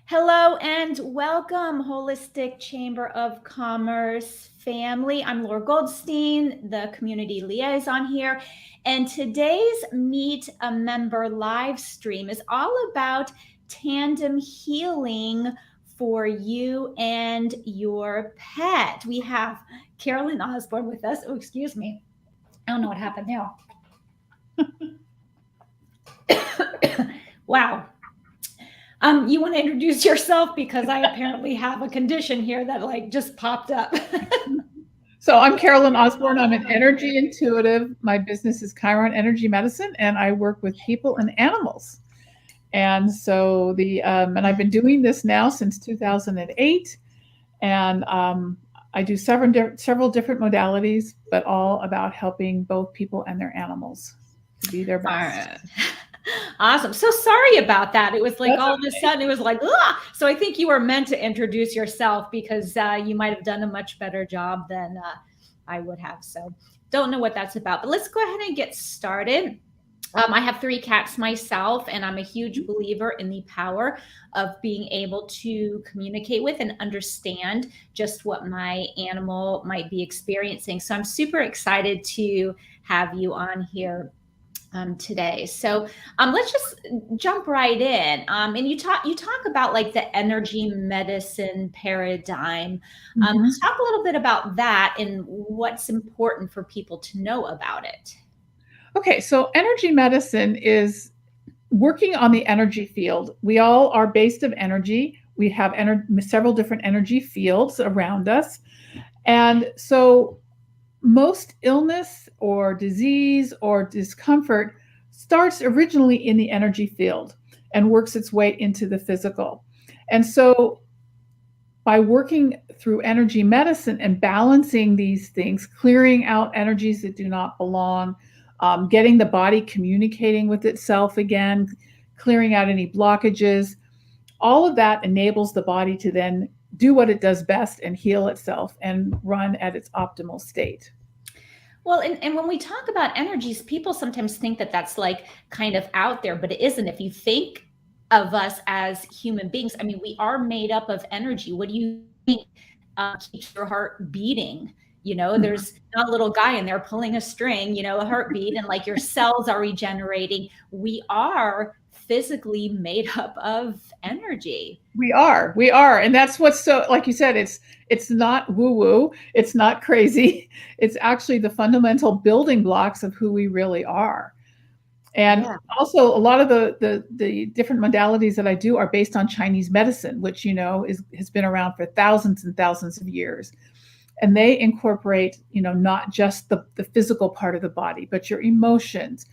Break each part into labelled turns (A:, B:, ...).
A: Hello and welcome, Holistic Chamber of Commerce family. I'm Laura Goldstein, the community liaison here. And today's Meet a Member live stream is all about tandem healing for you and your pet. We have Carolyn Osborne with us. Oh, excuse me. I don't know what happened now. Wow. You want to introduce yourself because I apparently have a condition here that just popped up.
B: So I'm Carolyn Osborne. I'm an energy intuitive. My business is Chiron Energy Medicine, and I work with people and animals. And so and I've been doing this now since 2008, and I do several different modalities, but all about helping both people and their animals to be their best.
A: Awesome. So sorry about that. It was like
B: That's
A: all of a sudden it was like, ah! So I think you were meant to introduce yourself because you might have done a much better job than I would have. So don't know what that's about, but let's go ahead and get started. I have 3 cats myself, and I'm a huge believer in the power of being able to communicate with and understand just what my animal might be experiencing. So I'm super excited to have you on here today. So let's just jump right in. And you talk about like the energy medicine paradigm. Let's talk a little bit about that and what's important for people to know about it.
B: Okay, so energy medicine is working on the energy field. We all are based of energy. We have several different energy fields around us. And so most illness or disease or discomfort starts originally in the energy field and works its way into the physical. And so by working through energy medicine and balancing these things, clearing out energies that do not belong, getting the body communicating with itself again, clearing out any blockages, all of that enables the body to then do what it does best and heal itself and run at its optimal state.
A: Well, and when we talk about energies, people sometimes think that that's like kind of out there, but it isn't. If you think of us as human beings, I mean, we are made up of energy. What do you think keeps your heart beating? There's not a little guy in there pulling a string, a heartbeat, and like your cells are regenerating. We are physically made up of energy.
B: We are. And that's what's so, like you said, it's not woo-woo, it's not crazy. It's actually the fundamental building blocks of who we really are. And also a lot of the different modalities that I do are based on Chinese medicine, which has been around for thousands and thousands of years. And they incorporate, not just the physical part of the body, but your emotions,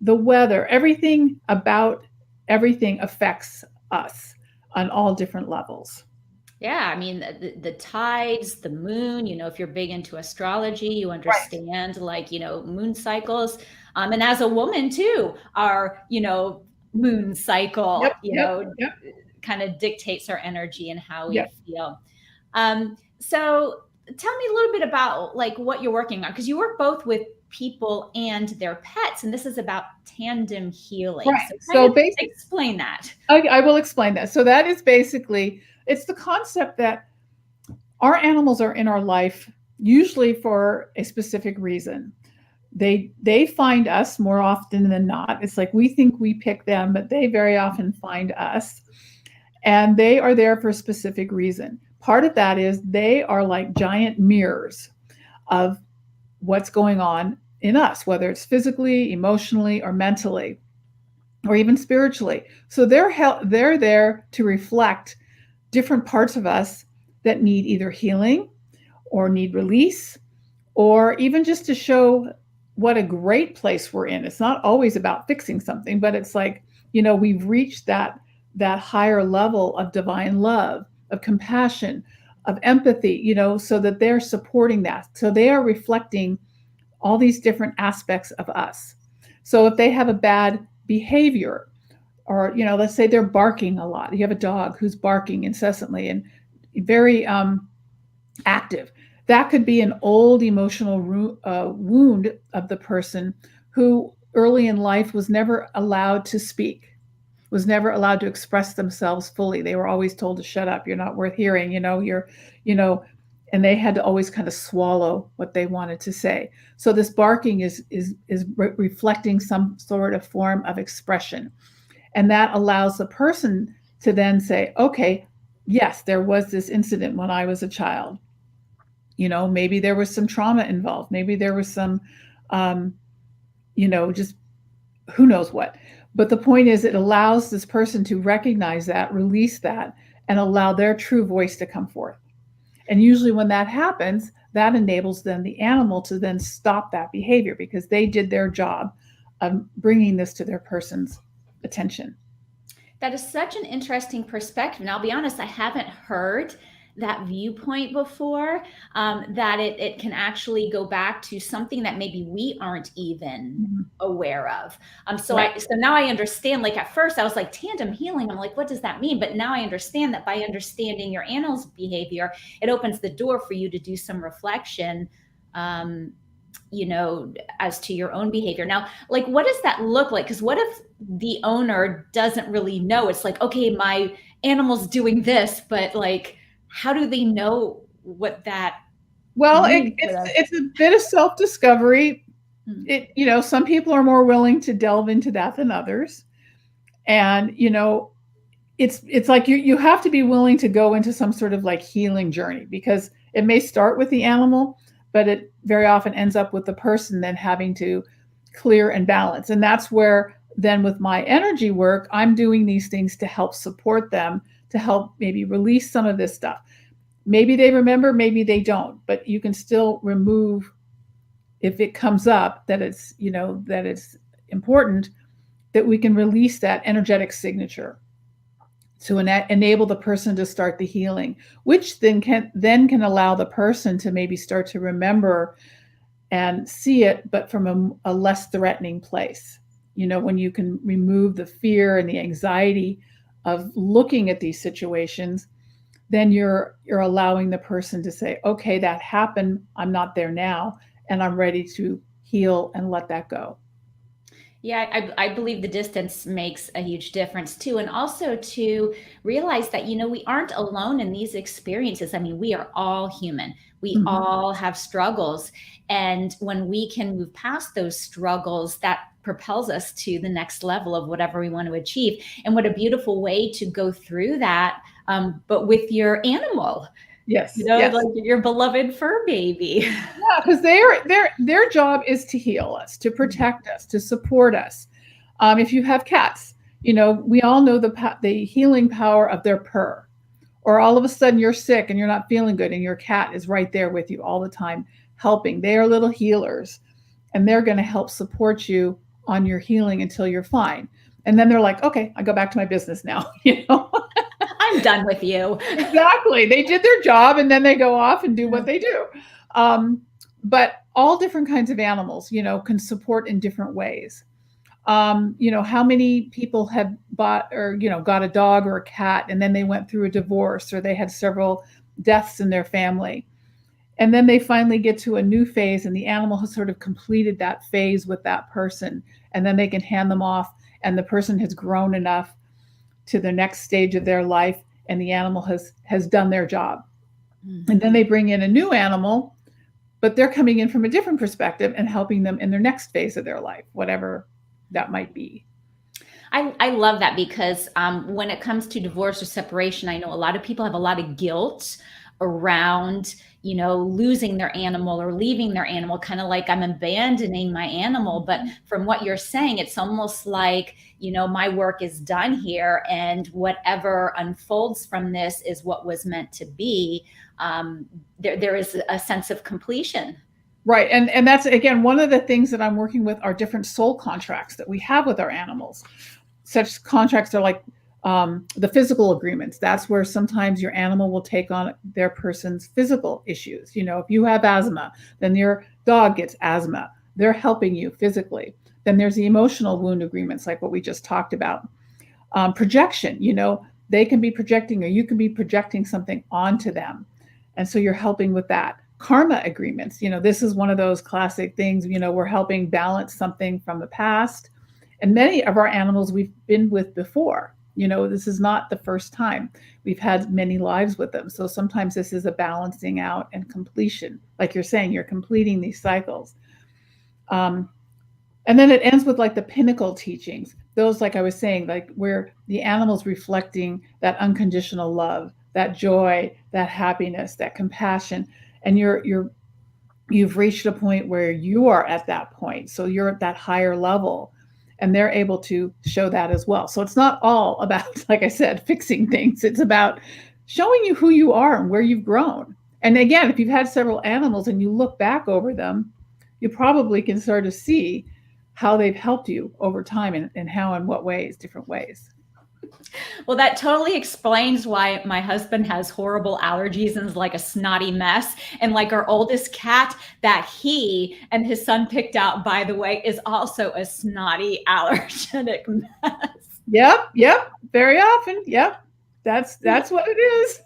B: the weather, everything about everything affects us on all different levels.
A: Yeah, I mean, the tides, the moon, if you're big into astrology, you understand moon cycles. And as a woman too, our, moon cycle, kind of dictates our energy and how we feel. So tell me a little bit about like what you're working on, because you work both with people and their pets, and this is about tandem healing.
B: Right.
A: So basically, explain that.
B: I will explain that. So that is basically, it's the concept that our animals are in our life usually for a specific reason. They find us more often than not. It's like we think we pick them, but they very often find us. And they are there for a specific reason. Part of that is they are like giant mirrors of what's going on in us, whether it's physically, emotionally, or mentally, or even spiritually. So they're there to reflect different parts of us that need either healing or need release, or even just to show what a great place we're in. It's not always about fixing something, but it's like, we've reached that higher level of divine love, of compassion, of empathy, so that they're supporting that. So they are reflecting all these different aspects of us. So if they have a bad behavior, or let's say they're barking a lot, you have a dog who's barking incessantly and very active, that could be an old emotional wound of the person who early in life was never allowed to speak. was never allowed to express themselves fully. They were always told to shut up. You're not worth hearing. You know, and they had to always kind of swallow what they wanted to say. So this barking is reflecting some sort of form of expression, and that allows the person to then say, okay, yes, there was this incident when I was a child. Maybe there was some trauma involved. Maybe there was some, just who knows what. But the point is, it allows this person to recognize that, release that, and allow their true voice to come forth. And usually when that happens, that enables then the animal to then stop that behavior because they did their job of bringing this to their person's attention.
A: That is such an interesting perspective. And I'll be honest, I haven't heard that viewpoint before, that it can actually go back to something that maybe we aren't even aware of. So now I understand. Like at first I was like, tandem healing. I'm like, what does that mean? But now I understand that by understanding your animal's behavior, it opens the door for you to do some reflection, as to your own behavior. Now, like, what does that look like? Because what if the owner doesn't really know? It's like, okay, my animal's doing this, but like, how do they know what that means?
B: It's a bit of self-discovery. Some people are more willing to delve into that than others. And, it's like you have to be willing to go into some sort of like healing journey, because it may start with the animal, but it very often ends up with the person then having to clear and balance. And that's where then with my energy work, I'm doing these things to help support them, to help maybe release some of this stuff. Maybe they remember, maybe they don't, but you can still remove, if it comes up that it's, that it's important, that we can release that energetic signature to enable the person to start the healing, which then can allow the person to maybe start to remember and see it, but from a less threatening place. When you can remove the fear and the anxiety of looking at these situations, then you're allowing the person to say, okay, that happened. I'm not there now, and I'm ready to heal and let that go.
A: Yeah, I believe the distance makes a huge difference too. And also to realize that, we aren't alone in these experiences. I mean, we are all human. We all have struggles. And when we can move past those struggles, that propels us to the next level of whatever we want to achieve. And what a beautiful way to go through that, but with your animal.
B: Yes.
A: Like your beloved fur baby.
B: Yeah, because their job is to heal us, to protect us, to support us. If you have cats, we all know the healing power of their purr. Or all of a sudden you're sick and you're not feeling good, and your cat is right there with you all the time, helping. They are little healers, and they're going to help support you on your healing until you're fine. And then they're like, okay, I go back to my business now.
A: I'm done with you.
B: Exactly. They did their job, and then they go off and do what they do. But all different kinds of animals, can support in different ways. How many people have bought or, got a dog or a cat, and then they went through a divorce, or they had several deaths in their family. And then they finally get to a new phase, and the animal has sort of completed that phase with that person. And then they can hand them off, and the person has grown enough to the next stage of their life, and the animal has done their job. And then they bring in a new animal, but they're coming in from a different perspective and helping them in their next phase of their life, whatever that might be.
A: I love that, because when it comes to divorce or separation, I know a lot of people have a lot of guilt around, losing their animal or leaving their animal, kind of like, I'm abandoning my animal. But from what you're saying, it's almost like, my work is done here, and whatever unfolds from this is what was meant to be. There is a sense of completion.
B: Right. And that's, again, one of the things that I'm working with are different soul contracts that we have with our animals. Such contracts are like the physical agreements. That's where sometimes your animal will take on their person's physical issues. If you have asthma, then your dog gets asthma. They're helping you physically. Then there's the emotional wound agreements, like what we just talked about. Projection, they can be projecting, or you can be projecting something onto them. And so you're helping with that. Karma agreements, this is one of those classic things, we're helping balance something from the past, And many of our animals we've been with before. This is not the first time. We've had many lives with them. So sometimes this is a balancing out and completion. Like you're saying, you're completing these cycles. And then it ends with like the pinnacle teachings. Those, like I was saying, like where the animal's reflecting that unconditional love, that joy, that happiness, that compassion. And you've reached a point where you are at that point. So you're at that higher level and they're able to show that as well. So it's not all about, like I said, fixing things. It's about showing you who you are and where you've grown. And again, if you've had several animals and you look back over them, you probably can sort of see how they've helped you over time and how in what ways, different ways.
A: Well, that totally explains why my husband has horrible allergies and is like a snotty mess. And like our oldest cat that he and his son picked out, by the way, is also a snotty allergenic mess.
B: Yep. Very often. Yep. That's what it is.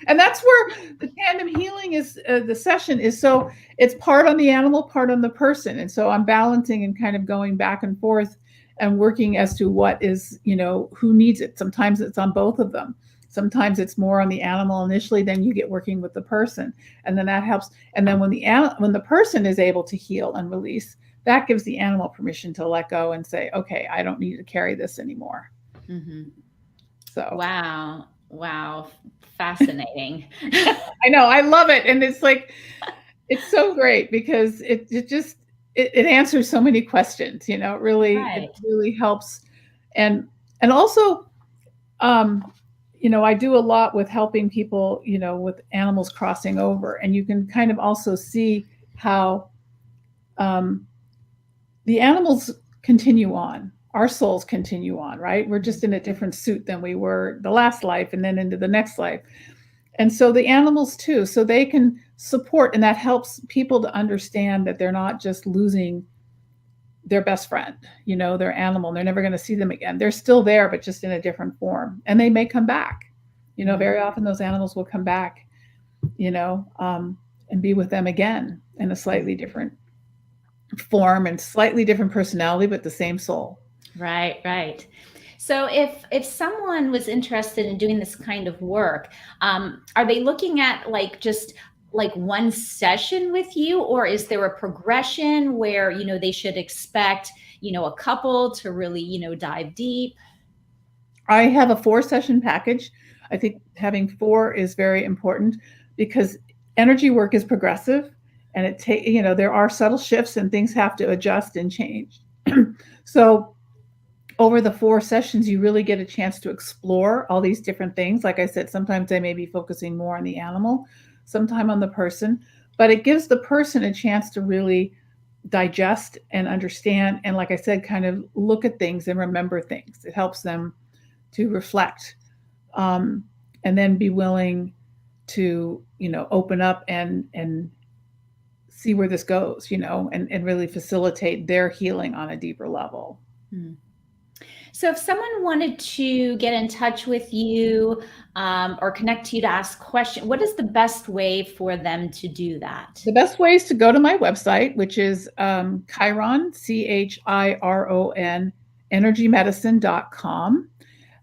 B: And that's where the tandem healing is, the session is. So it's part on the animal, part on the person. And so I'm balancing and kind of going back and forth and working as to what is, who needs it. Sometimes it's on both of them. Sometimes it's more on the animal initially, then you get working with the person. And then that helps. And then when the person is able to heal and release, that gives the animal permission to let go and say, okay, I don't need to carry this anymore.
A: Mm-hmm.
B: So.
A: Wow. Fascinating.
B: I know. I love it. And it's like, it's so great because it answers so many questions, it really helps. And also, I do a lot with helping people, with animals crossing over, and you can kind of also see how the animals continue on. Our souls continue on, right? We're just in a different suit than we were the last life and then into the next life. And so the animals too, so they can support, and that helps people to understand that they're not just losing their best friend, their animal, and they're never going to see them again. They're still there, but just in a different form. And they may come back. Very often those animals will come back, and be with them again in a slightly different form and slightly different personality, but the same soul.
A: Right. So if someone was interested in doing this kind of work, are they looking at just one session with you, or is there a progression where, they should expect, a couple to really, dive deep?
B: I have a 4-session package. I think having 4 is very important because energy work is progressive, and there are subtle shifts and things have to adjust and change. So over the 4 sessions, you really get a chance to explore all these different things. Like I said, sometimes I may be focusing more on the animal, sometime on the person, but it gives the person a chance to really digest and understand. And like I said, kind of look at things and remember things. It helps them to reflect, and then be willing to, open up and see where this goes, and really facilitate their healing on a deeper level.
A: Hmm. So if someone wanted to get in touch with you, or connect to you to ask questions, what is the best way for them to do that?
B: The best way is to go to my website, which is Chiron, CHIRON, energymedicine.com.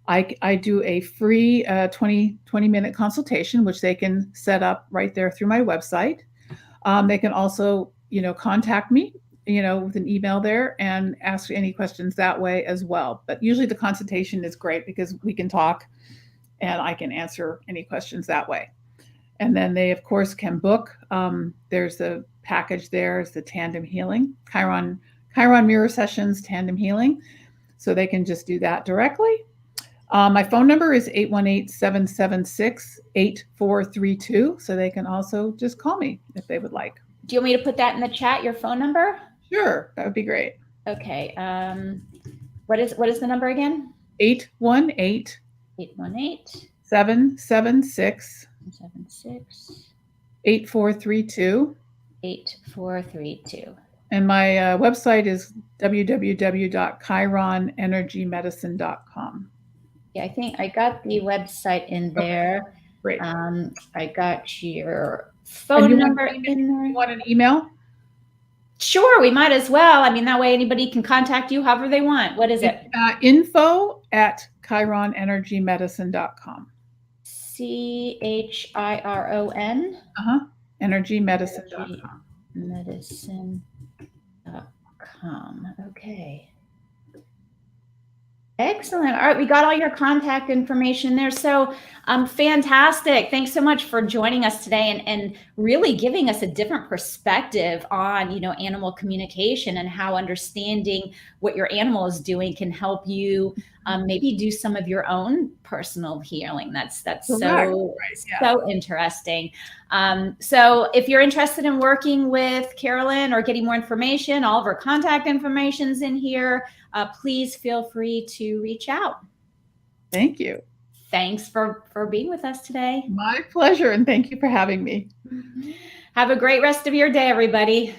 B: I do a free 20-minute consultation, which they can set up right there through my website. They can also, contact me, with an email there and ask any questions that way as well. But usually the consultation is great because we can talk and I can answer any questions that way. And then they, of course, can book. There's a package there. It's the Tandem Healing, Chiron Mirror Sessions, Tandem Healing. So they can just do that directly. My phone number is 818-776-8432. So they can also just call me if they would like.
A: Do you want me to put that in the chat, your phone number?
B: Sure, that would be great.
A: Okay. What is the number again?
B: 818 776 8432.
A: 8432.
B: And my website is www.chironenergymedicine.com.
A: Yeah, I think I got the website in there.
B: Okay. Great.
A: I got your phone number in there.
B: You want an email?
A: Sure, we might as well. I mean, that way anybody can contact you however they want. What is it?
B: Info@chironenergymedicine.com.
A: CHIRON?
B: Energymedicine.com.
A: Medicine.com. Okay. Excellent. All right, we got all your contact information there. So fantastic. Thanks so much for joining us today and really giving us a different perspective on, animal communication and how understanding what your animal is doing can help you maybe do some of your own personal healing. That's so so interesting. So if you're interested in working with Carolyn or getting more information, all of her contact information's in here. Please feel free to reach out.
B: Thank you.
A: Thanks for being with us today.
B: My pleasure, and thank you for having me.
A: Have a great rest of your day, everybody.